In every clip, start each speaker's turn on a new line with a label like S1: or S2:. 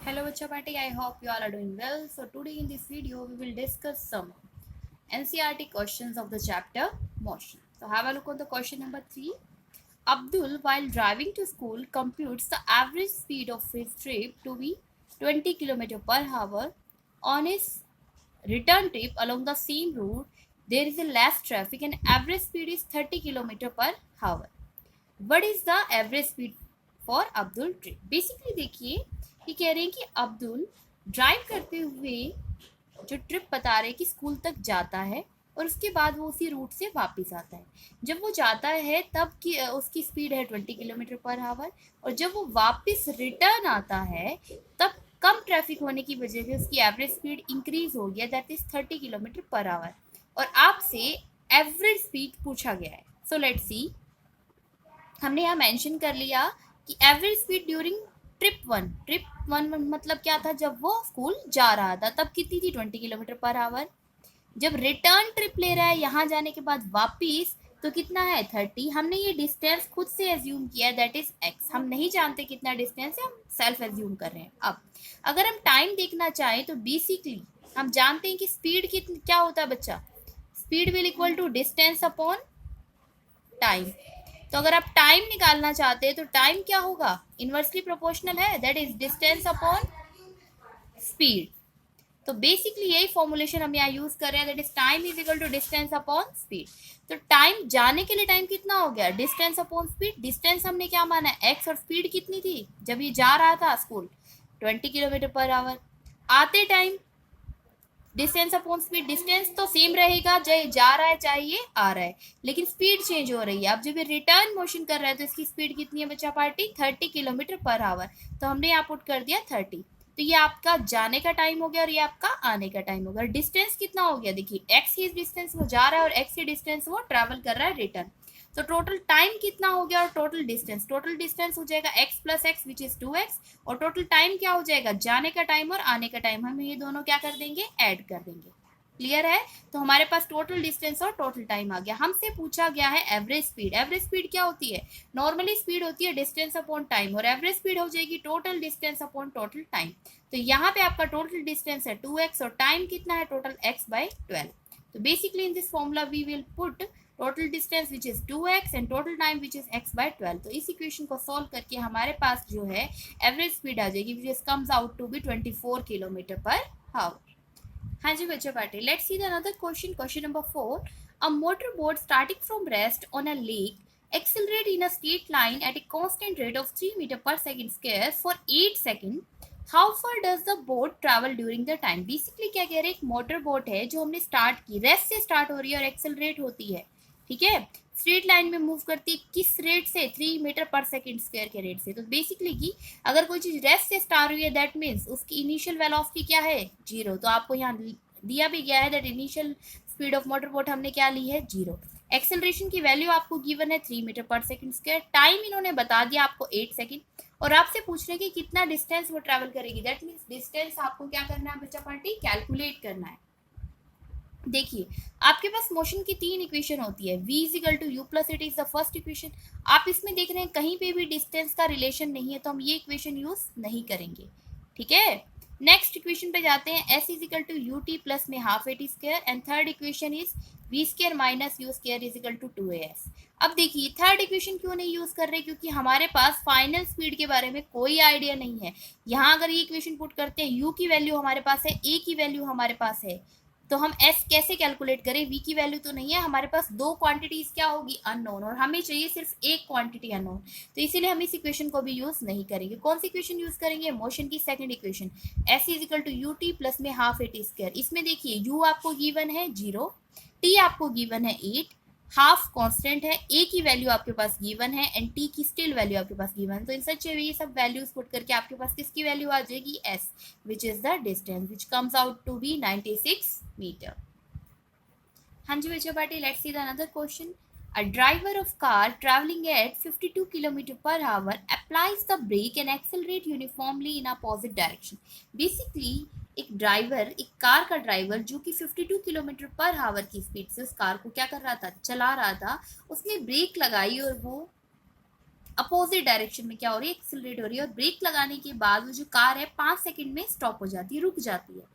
S1: Hello Bacha Party, I hope you all are doing well. So today in this video we will discuss some NCERT questions of the chapter motion. So have a look on the question number 3. Abdul, while driving to school, computes the average speed of his trip to be 20 km per hour. On his return trip along the same route, there is a less traffic and average speed is 30 km per hour. What is the average speed for Abdul trip? Basically देखिए, ये कह रहे हैं कि Abdul drive करते हुए जो trip बता रहे हैं कि स्कूल तक जाता है और उसके बाद वो उसी रूट से वापस आता है। जब वो जाता है तब की उसकी स्पीड है 20 किलोमीटर पर आवर और जब वो वापस रिटर्न आता है तब कम ट्रैफिक होने की वजह से उसकी एवरेज स्पीड इंक्रीज हो गया, that is 30 kilometre per our. और आपसे एवरेज स्पीड पूछा गया है। सो लेट्स सी, हमने यहाँ मेंशन कर लिया कि average speed during trip one मतलब क्या था, जब वो स्कूल जा रहा था तब कितनी थी, 20 किलोमीटर पर आवर। जब रिटर्न ट्रिप ले रहा है यहाँ जाने के बाद वापिस तो कितना है, 30। हमने ये डिस्टेंस खुद से एज्यूम किया है, दैट इज एक्स। हम नहीं जानते कितना डिस्टेंस है, हम सेल्फ एज्यूम कर रहे हैं। अब अगर हम टाइम देखना चाहें तो बेसिकली हम जानते हैं कि स्पीड क्या होता है बच्चा, speed will equal to distance upon time. तो अगर आप टाइम निकालना चाहते हैं तो टाइम क्या होगा, इनवर्सली प्रोपोर्शनल है, that is distance upon speed. तो बेसिकली यही फॉर्मुलेशन हम यहाँ यूज कर रहे हैं, that is time is equal to distance upon speed. तो टाइम जाने के लिए टाइम कितना हो गया, डिस्टेंस अपॉन स्पीड। डिस्टेंस हमने क्या माना है, एक्स, और स्पीड कितनी थी जब ये जा रहा था स्कूल, 20 किलोमीटर पर आवर। आते time distance upon speed, distance तो सेम रहेगा, चाहे जा रहा है चाहे ये आ रहा है, लेकिन स्पीड चेंज हो रही है। अब जब ये रिटर्न मोशन कर रहा है तो इसकी स्पीड कितनी है बच्चा पार्टी, 30 किलोमीटर पर आवर। तो हमने यहाँ पुट कर दिया 30। तो ये आपका जाने का टाइम हो गया और ये आपका आने का टाइम हो गया। डिस्टेंस कितना हो गया, देखिए एक्स ही डिस्टेंस वो जा रहा है और एक्स ही डिस्टेंस वो ट्रैवल कर रहा है रिटर्न। तो टोटल टाइम कितना हो गया और टोटल डिस्टेंस हो जाएगा x plus x which is 2x, और टोटल टाइम क्या हो जाएगा, जाने का टाइम और आने का टाइम। हम ये दोनों क्या कर देंगे, ऐड कर देंगे। क्लियर है? तो हमारे पास टोटल डिस्टेंस और टोटल टाइम आ गया। हमसे पूछा गया है एवरेज स्पीड। एवरेज स्पीड क्या होती है, नॉर्मली स्पीड होती है डिस्टेंस अपॉन टाइम, और एवरेज स्पीड हो जाएगी total distance upon total time. तो यहाँ पे आपका टोटल डिस्टेंस है 2x और टाइम कितना है, टोटल x बाई 12। तो basically in this formula we will put total distance which is 2x and total time which is x by 12। तो इस इक्वेशन को सॉल्व करके हमारे पास जो है एवरेज स्पीड आ जाएगी which is comes out to be 24 kilometre per hour. हाँ जी बच्चों party, let's see the another question, question number 4। A motorboat starting from rest on a lake accelerate in a straight line at a constant rate of 3 meter per second square for 8 seconds. How far does the boat travel during the time? Basically क्या कह रहे हैं, एक motor boat है जो हमने start की, rest से स्टार्ट हो रही है और एक्सेलरेट होती है, ठीक है, स्ट्रेट लाइन में मूव करती है, किस रेट से, 3 मीटर पर सेकेंड स्क्वायर के रेट से। तो बेसिकली की अगर कोई चीज रेस्ट से स्टार्ट हुई है दैट मीन्स उसकी इनिशियल वेलोसिटी क्या है, 0। तो आपको यहाँ दिया भी गया है that initial speed of motor boat हमने क्या ली है, 0। एक्सेलरेशन की वैल्यू आपको गिवन है 3 मीटर पर सेकंड स्क्वायर। टाइम इन्होंने बता दिया आपको 8 सेकंड, और आपसे पूछ रहे हैं कि कितना डिस्टेंस वो ट्रैवल करेगी, दैट मीन्स डिस्टेंस आपको क्या करना है बच्चा पार्टी, कैलकुलेट करना है। देखिए आपके पास मोशन की 3 इक्वेशन होती है, v is equal to u plus it is the first equation. आप इसमें देख रहे हैं कहीं पे भी डिस्टेंस का रिलेशन नहीं है, तो हम ये इक्वेशन यूज नहीं करेंगे, ठीक है। नेक्स्ट इक्वेशन पे जाते हैं, s is equal to u t plus में half a t square, and third equation is v square minus u square is equal to 2as। अब देखिए थर्ड इक्वेशन क्यों नहीं यूज कर रहे, क्योंकि हमारे पास फाइनल स्पीड के बारे में कोई आइडिया नहीं है। यहाँ अगर ये इक्वेशन पुट करते हैं, u की वैल्यू हमारे पास है, a की वैल्यू हमारे पास है, तो हम s कैसे कैलकुलेट करें, v की वैल्यू तो नहीं है हमारे पास, दो क्वांटिटीज क्या होगी, अननोन, और हमें चाहिए सिर्फ एक क्वांटिटी अननोन। तो इसीलिए हम इस इक्वेशन को भी यूज नहीं करेंगे। कौन सी इक्वेशन यूज करेंगे, मोशन की second equation, s is equal to u t plus में हाफ ए टी स्क्वायर। इसमें देखिए u आपको गिवन है 0, t आपको गिवन है 8, हाफ कांस्टेंट है, a की वैल्यू आपके पास गिवन है एंड t की स्टिल वैल्यू आपके पास गिवन है। तो इन सच ये सब वैल्यूज पुट करके आपके पास किसकी वैल्यू आ जाएगी, s, which is the distance which comes out to be 96 metre. हाँ जी बच्चों party, let's see the another question. A driver of car traveling at 52 km per hour applies the brake and accelerate uniformly in opposite direction. Basically एक driver, एक car का driver जो कि 52 kilometre per our की speed से उस car को क्या कर रहा था, चला रहा था, उसने ब्रेक लगाई और वो अपोजिट डायरेक्शन में क्या हो रही है, एक्सिलरेट हो रही है, और ब्रेक लगाने के बाद वो जो कार है 5 सेकंड में स्टॉप हो जाती है, रुक जाती है।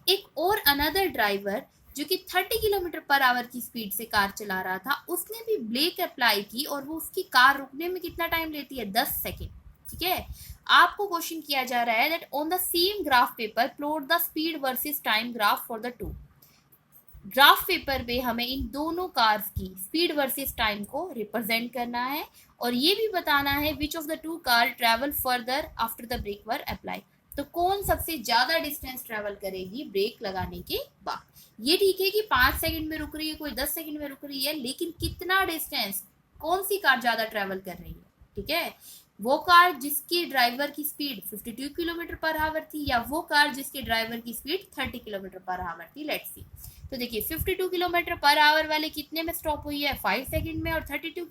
S1: एक और अनदर ड्राइवर जो कि 30 किलोमीटर पर आवर की स्पीड से कार चला रहा था, उसने भी ब्रेक अप्लाई की और वो उसकी कार रुकने में कितना टाइम लेती है, 10 सेकंड। ठीक है, आपको क्वेश्चन किया जा रहा है that on the same graph paper plot the speed versus time graph for the two. Graph paper पे हमें इन दोनों कार्स की स्पीड वर्सेस टाइम को रिप्रेजेंट करना है और ये भी बताना है which of the two car travel further after the brake were apply. तो कौन सबसे ज्यादा डिस्टेंस ट्रेवल करेगी ब्रेक लगाने के बाद। ये ठीक है कि 5 सेकंड में रुक रही है, कोई 10 सेकंड में रुक रही है, लेकिन कितना डिस्टेंस कौन सी कार ज्यादा ट्रेवल कर रही है। ठीक है, वो कार जिसकी ड्राइवर की स्पीड 52 किलोमीटर पर आवर थी या वो कार जिसके ड्राइवर की स्पीड 30 किलोमीटर पर आवर थी। Let's see. तो देखिए 52 किलोमीटर पर आवर वाले कितने में स्टॉप हुई है, 5 सेकंड में, और 30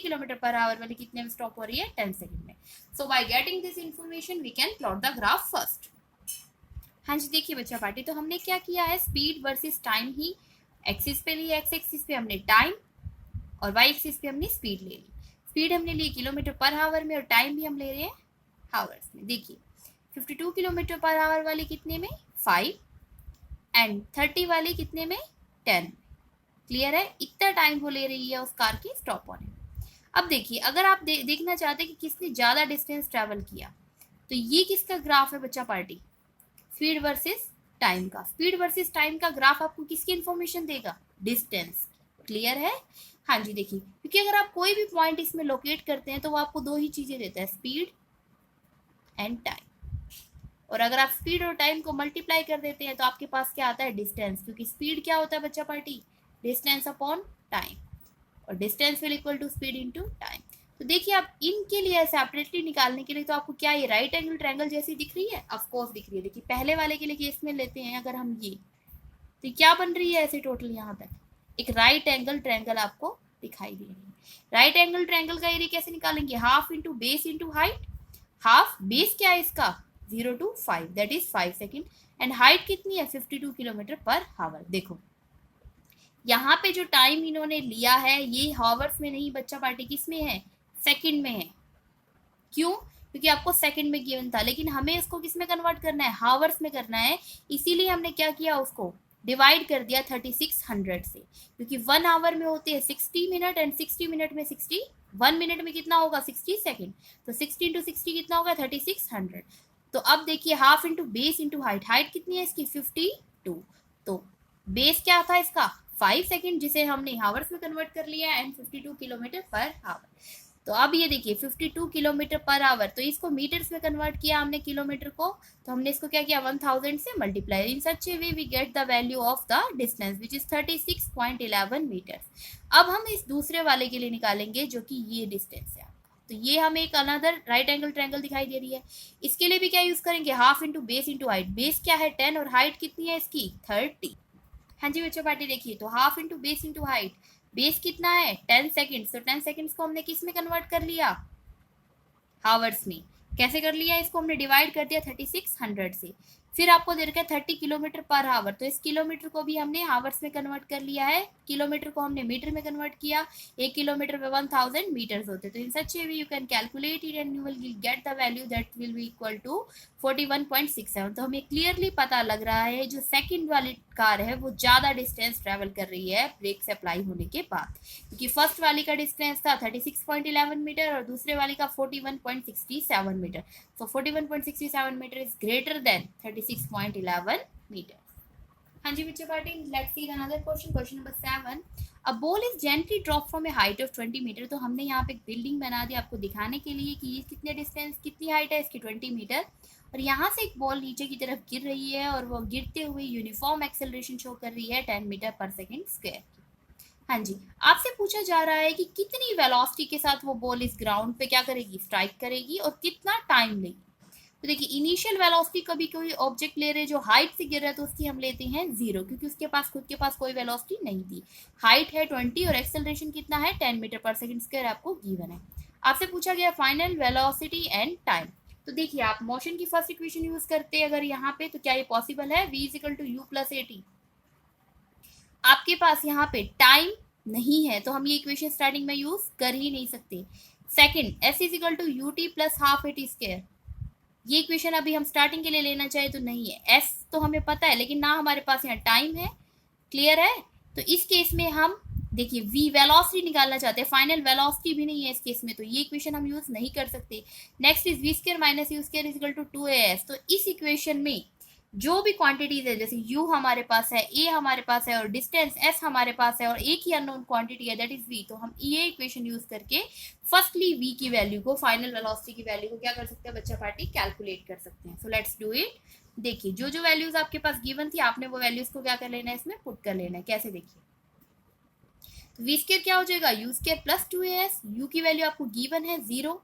S1: किलोमीटर पर आवर वाले कितने में स्टॉप हो रही है, 10 सेकंड में। So by getting this information we can plot the graph first. हाँ जी, देखिए बच्चा पार्टी, तो हमने क्या किया है, स्पीड वर्सेस टाइम ही एक्सिस पे ली, एक्स एक्सिस पे हमने टाइम और वाई एक्सिस पे हमने स्पीड ले ली। स्पीड हमने ली किलोमीटर पर आवर में और टाइम भी हम ले रहे हैं हावर्स में। देखिए 52 किलोमीटर पर आवर वाले कितने में, 5, एंड 30 वाले कितने में, 10। क्लियर है, इतना टाइम वो ले रही है उस कार की स्टॉप होने में। अब देखिए अगर आप देखना चाहते हैं कि किसने ज्यादा डिस्टेंस ट्रेवल किया, तो ये किसका ग्राफ है बच्चा पार्टी, स्पीड वर्सेस टाइम का। स्पीड वर्सेस टाइम का ग्राफ आपको किसकी इंफॉर्मेशन देगा, डिस्टेंस। क्लियर है, हाँ जी। देखिए क्योंकि अगर आप कोई भी पॉइंट इसमें लोकेट करते हैं तो वो आपको दो ही चीजें देता है, स्पीड एंड टाइम। और अगर आप स्पीड और टाइम को मल्टीप्लाई कर देते हैं तो आपके पास क्या आता है, डिस्टेंस। क्योंकि स्पीड क्या होता है बच्चा पार्टी, डिस्टेंस अपॉन टाइम, और distance will equal to speed into time. तो देखिए आप इनके लिए सेपरेटली निकालने के लिए तो आपको क्या ये राइट एंगल ट्रायंगल जैसी दिख रही है, ऑफ कोर्स दिख रही है। देखिए पहले वाले के लिए केस में लेते हैं अगर हम ये, तो क्या बन रही है ऐसे टोटल यहाँ तक एक राइट एंगल ट्रायंगल आपको दिखाई दे रही है। राइट एंगल ट्रायंगल का एरिया कैसे निकालेंगे, half into base into height. Half base क्या है इसका, 0 to 5, that is 5 second, and height कितनी है, 52 किलोमीटर पर हावर। देखो यहाँ पे जो टाइम इन्होंने लिया है ये हावर्स में नहीं बच्चा पार्टी, किस में है, सेकंड में है। क्यों, क्योंकि आपको सेकंड में गिवन था, लेकिन हमें इसको किस में कन्वर्ट करना है, हावर्स में करना है। इसीलिए हमने क्या किया, उसको डिवाइड कर दिया 3600 से, क्योंकि 1 आवर में होते हैं 60 मिनट एंड 60 मिनट में 60, 1 मिनट में कितना होगा 60 सेकेंड, तो 60 इंटू 60 कितना होगा 3600। तो अब देखिए half into base into height, height कितनी है इसकी 52, तो बेस क्या था इसका 5 सेकेंड जिसे हमने हावर्स में कन्वर्ट कर लिया एंड 52 किलोमीटर पर आवर। तो अब ये देखिए 52 किलोमीटर पर आवर, तो इसको मीटर्स में कन्वर्ट किया हमने किलोमीटर को, तो हमने इसको क्या किया 1000 से multiply. In such a way we get the value of the distance which is 36.11 metres. अब हम इस दूसरे वाले के लिए निकालेंगे जो कि ये डिस्टेंस है आपका। तो ये हमें एक अनदर राइट एंगल ट्रायंगल दिखाई दे रही है, इसके लिए भी क्या यूज करेंगे, half into base into height. Base क्या है 10 और हाइट कितनी है इसकी 30। हाँ जी बच्चों पार्टी, देखिए तो half into base into height, base कितना है 10 सेकेंड्स, तो 10 सेकेंड्स को हमने किस में कन्वर्ट कर लिया, हावर्स में। कैसे कर लिया, इसको हमने डिवाइड कर दिया 3600 से। फिर आपको दे रखा है 30 किलोमीटर पर आवर, तो इस किलोमीटर को भी हमने हावर्स में कन्वर्ट कर लिया है, किलोमीटर को हमने मीटर में कन्वर्ट किया। 1 किलोमीटर में 1000 मीटर्स होते, तो in such a way you can calculate it and you will get the value that will be equal to 41.67। तो हमें क्लियरली पता लग रहा है जो सेकंड वाली कार है वो ज्यादा डिस्टेंस ट्रेवल कर रही है ब्रेक से अप्लाई होने के बाद, क्योंकि फर्स्ट वाली का डिस्टेंस था 36.11 मीटर और दूसरे वाली का 41.67 metre. So 41.67 meter is greater than 36.11 meter. हाँ जी बच्चे party, let's see another question. Question number 7. A ball is gently dropped from a height of 20 meter. तो हमने यहाँ पे एक बिल्डिंग बना दी आपको दिखाने के लिए कि ये कितने डिस्टेंस, कितनी हाइट है इसकी 20 मीटर, और यहाँ से एक बॉल नीचे की तरफ गिर रही है और वो गिरते हुए यूनिफॉर्म एक्सेलरेशन शो कर रही है 10 मीटर पर सेकेंड स्क्वायर। हाँ जी, आपसे पूछा जा रहा है कि कितनी वेलोसिटी के साथ वो बॉल इस ग्राउंड पे क्या करेगी, स्ट्राइक करेगी, और कितना टाइम लेगी। तो देखिए इनिशियल वेलोसिटी कभी कोई ऑब्जेक्ट ले रहे जो हाइट से गिर रहा है तो उसकी हम लेते हैं 0, क्योंकि उसके पास खुद के पास कोई वेलोसिटी नहीं थी। हाइट है 20 और एक्सेलरेशन कितना है 10 मीटर पर सेकेंड स्क्वायर आपको गिवन है। आपसे पूछा गया फाइनल वेलोसिटी एंड टाइम। तो देखिए आप मोशन की फर्स्ट इक्वेशन यूज करते हैं अगर यहाँ पे, तो क्या ये पॉसिबल है, v is equal to u plus a t. आपके पास यहाँ पे टाइम नहीं है तो हम ये इक्वेशन स्टार्टिंग में यूज कर ही नहीं सकते। Second s is equal to u t plus half a t square. ये इक्वेशन अभी हम स्टार्टिंग के लिए लेना चाहे तो नहीं है, s तो हमें पता है लेकिन ना हमारे पास यहाँ टाइम है। क्लियर है? तो इस केस में हम देखिए v वेलोसिटी निकालना चाहते हैं, फाइनल वेलोसिटी भी नहीं है इस केस में, तो ये इक्वेशन हम यूज नहीं कर सकते। Next is v square minus u square is equal to 2as। तो इस इक्वेशन में जो भी क्वांटिटीज है, जैसे u हमारे पास है, a हमारे पास है और डिस्टेंस s हमारे पास है और एक ही अननोन क्वांटिटी है दैट इज v, तो हम ये इक्वेशन यूज करके फर्स्टली v की वैल्यू को, फाइनल वेलोसिटी की वैल्यू को क्या कर सकते हैं बच्चा पार्टी, कैलकुलेट कर सकते हैं। So let's do it. देखिए जो जो वैल्यूज आपके पास गिवन थी आपने वो वैल्यूज को क्या कर लेना है, इसमें पुट कर लेना है। कैसे? देखिए तो वी स्क्वायर क्या हो जाएगा, you square plus 2as। You की वैल्यू आपको गिवन है 0,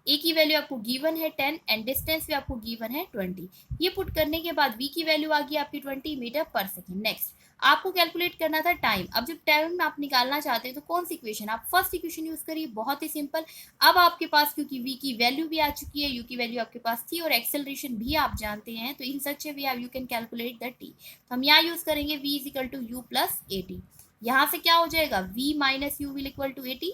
S1: ए की वैल्यू आपको गिवन है 10 एंड डिस्टेंस भी आपको गिवन है 20। ये पुट करने के बाद वी की वैल्यू आ गई आपकी 20 मीटर पर सेकेंड। नेक्स्ट आपको कैलकुलेट करना था टाइम। अब जब टाइम आप निकालना चाहते हैं तो कौन सी इक्वेशन, आप फर्स्ट इक्वेशन यूज करिए, बहुत ही सिंपल। अब आपके पास क्योंकि v की वैल्यू भी आ चुकी है, u की वैल्यू आपके पास थी और एक्सेलरेशन भी आप जानते हैं, तो in such a way you can calculate the t। तो हम यहाँ यूज करेंगे v is equal to u plus a t. यहाँ से क्या हो जाएगा, v minus u will equal to a t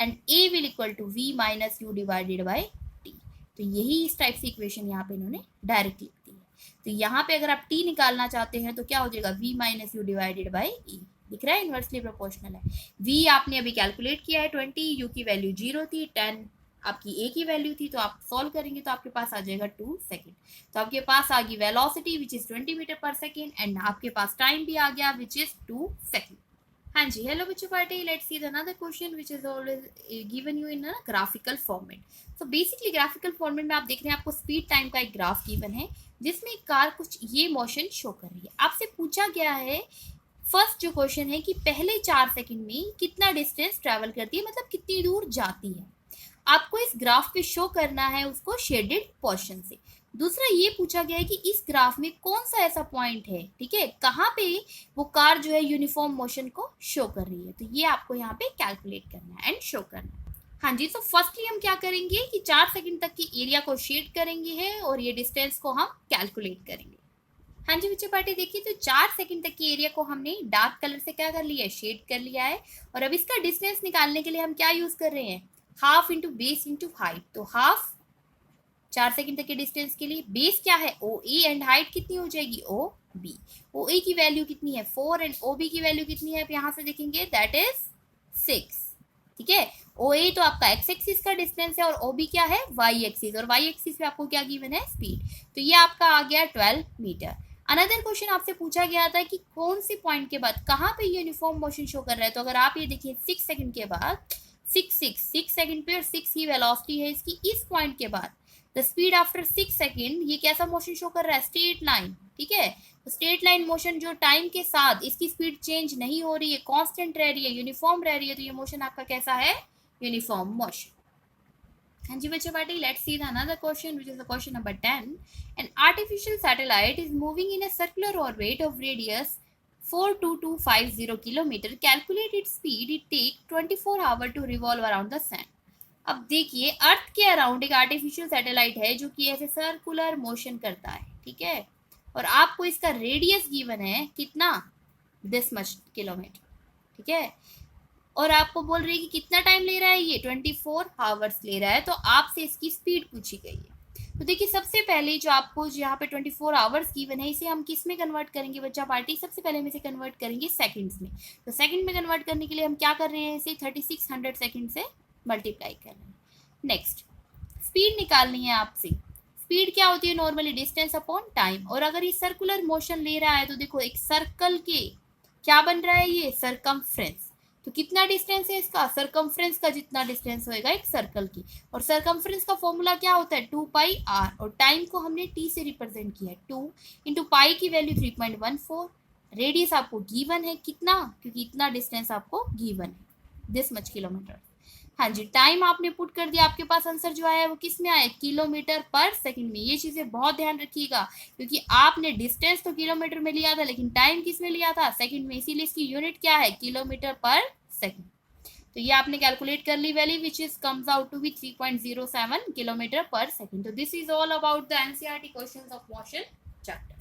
S1: and a will equal to v minus u divided by t। तो यही इस टाइप से इक्वेशन यहाँ पे इन्होंने डायरेक्ट लिख दी है। तो यहाँ पे अगर आप t निकालना चाहते हैं तो क्या हो जाएगा, v minus u divided by e। दिख रहा है, इनवर्सली प्रोपोर्शनल है। v आपने अभी कैलकुलेट किया है 20, u की वैल्यू 0 थी, 10 आपकी a की वैल्यू थी, तो आप सॉल्व करेंगे तो आपके पास आ जाएगा 2 सेकेंड। तो आपके पास आ गई वेलोसिटी विच इज 20 मीटर पर सेकेंड एंड आपके पास टाइम भी आ गया विच इज 2 सेकेंड। हाँ जी, हेलो बच्चों party, let's see another question which is always given you in a graphical format. So basically graphical format में आप देख रहे हैं आपको स्पीड टाइम का एक ग्राफ गिवन है जिसमें एक कार कुछ ये मोशन शो कर रही है। आपसे पूछा गया है फर्स्ट जो क्वेश्चन है कि पहले 4 सेकंड में कितना डिस्टेंस ट्रैवल करती है, मतलब कितनी दूर जाती है। आपको इस ग्राफ पे शो करना है उसको शेडेड पोर्शन से। दूसरा ये पूछा गया है कि इस ग्राफ में कौन सा ऐसा पॉइंट है, ठीक है, कहाँ पे वो कार जो है यूनिफॉर्म मोशन को शो कर रही है। तो ये आपको यहाँ पे कैलकुलेट करना है एंड शो करना है। हाँ जी, तो फर्स्टली हम क्या करेंगे कि 4 सेकंड तक की एरिया को शेड करेंगे है और ये डिस्टेंस को हम कैलकुलेट करेंगे। हाँ जी बच्चे पार्टी, देखिए तो 4 सेकंड तक की एरिया को हमने डार्क कलर से क्या कर लिया है, शेड कर लिया है। और अब इसका डिस्टेंस निकालने के लिए हम क्या यूज कर रहे हैं, half into base into height. तो हाफ 4 सेकंड तक के डिस्टेंस के लिए, बेस क्या है ओ ए एंड हाइट कितनी हो जाएगी ओ बी। ओ ए की वैल्यू कितनी है 4 एंड ओ बी की वैल्यू कितनी है, यहाँ से देखेंगे दैट इज 6। ठीक है, ओ ए तो आपका एक्स एक्सिस का डिस्टेंस है और ओ बी क्या है वाई एक्सिस, और वाई एक्सिस पे आपको क्या गिवन है स्पीड। तो ये आपका आ गया 12 मीटर। अनदर क्वेश्चन आपसे पूछा गया था कि कौन सी पॉइंट के बाद कहाँ पे यूनिफॉर्म मोशन शो कर रहा है। तो अगर आप ये देखिए 6 सेकंड के बाद 6 सेकंड पे और 6 ही वेलोसिटी है इसकी, इस पॉइंट के बाद द स्पीड आफ्टर 6 सेकंड ये कैसा मोशन शो कर रहा है, स्ट्रेट लाइन। ठीक है, तो स्ट्रेट लाइन मोशन जो टाइम के साथ इसकी स्पीड चेंज नहीं हो रही है, कांस्टेंट रह रही है, यूनिफॉर्म रह रही है, तो ये मोशन आपका कैसा है, यूनिफॉर्म मोशन। हाँ जी बच्चों party, let's C another question which is the question number 10. An artificial satellite is moving in a circular orbit of radius 42250 kilometer. Calculate its speed. It take 24 hours to revolve around the sun. अब देखिए अर्थ के around एक artificial satellite है जो कि ऐसे circular motion करता है। ठीक है, और आपको इसका रेडियस गिवन है कितना, दिस मच किलोमीटर। ठीक है, और आपको बोल रही है कि कितना टाइम ले रहा है, ये 24 आवर्स ले रहा है। तो आपसे इसकी स्पीड पूछी गई है। तो देखिए सबसे पहले जो आपको यहाँ पे 24 आवर्स गिवन है इसे हम किस में कन्वर्ट करेंगे बच्चा पार्टी, सबसे पहले हम इसे कन्वर्ट करेंगे सेकंड्स में। तो सेकंड में कन्वर्ट करने के लिए हम क्या कर रहे हैं, इसे 3600 सेकंड से मल्टीप्लाई कर रहे हैं। नेक्स्ट स्पीड निकालनी है आपसे। स्पीड क्या होती है नॉर्मली, डिस्टेंस अपॉन टाइम। और अगर ये सर्कुलर मोशन ले रहा है तो देखो एक सर्कल के क्या बन रहा है, ये सरकमफ्रेंस। तो कितना डिस्टेंस है इसका, सरकमफ्रेंस का जितना डिस्टेंस होएगा एक सर्कल की। और सरकमफ्रेंस का फॉर्मूला क्या होता है 2 r, और टाइम को हमने t से रिप्रेजेंट किया है। 2 इंटू पाई की वैल्यू 3.14। रेडियस आपको गिवन है कितना, क्योंकि इतना डिस्टेंस आपको गिवन है, दिस मच किलोमीटर। हाँ जी, टाइम आपने पुट कर दिया, आपके पास आंसर जो आया है वो किस में आया, किलोमीटर पर सेकंड में। ये चीजें बहुत ध्यान रखिएगा क्योंकि आपने डिस्टेंस तो किलोमीटर में लिया था लेकिन टाइम किस में लिया था, सेकंड में, इसीलिए इसकी यूनिट क्या है, किलोमीटर पर सेकंड। तो ये आपने कैलकुलेट कर ली value which is comes out to be 3.07 kilometre per second. तो this is all about the NCERT questions of motion chapter.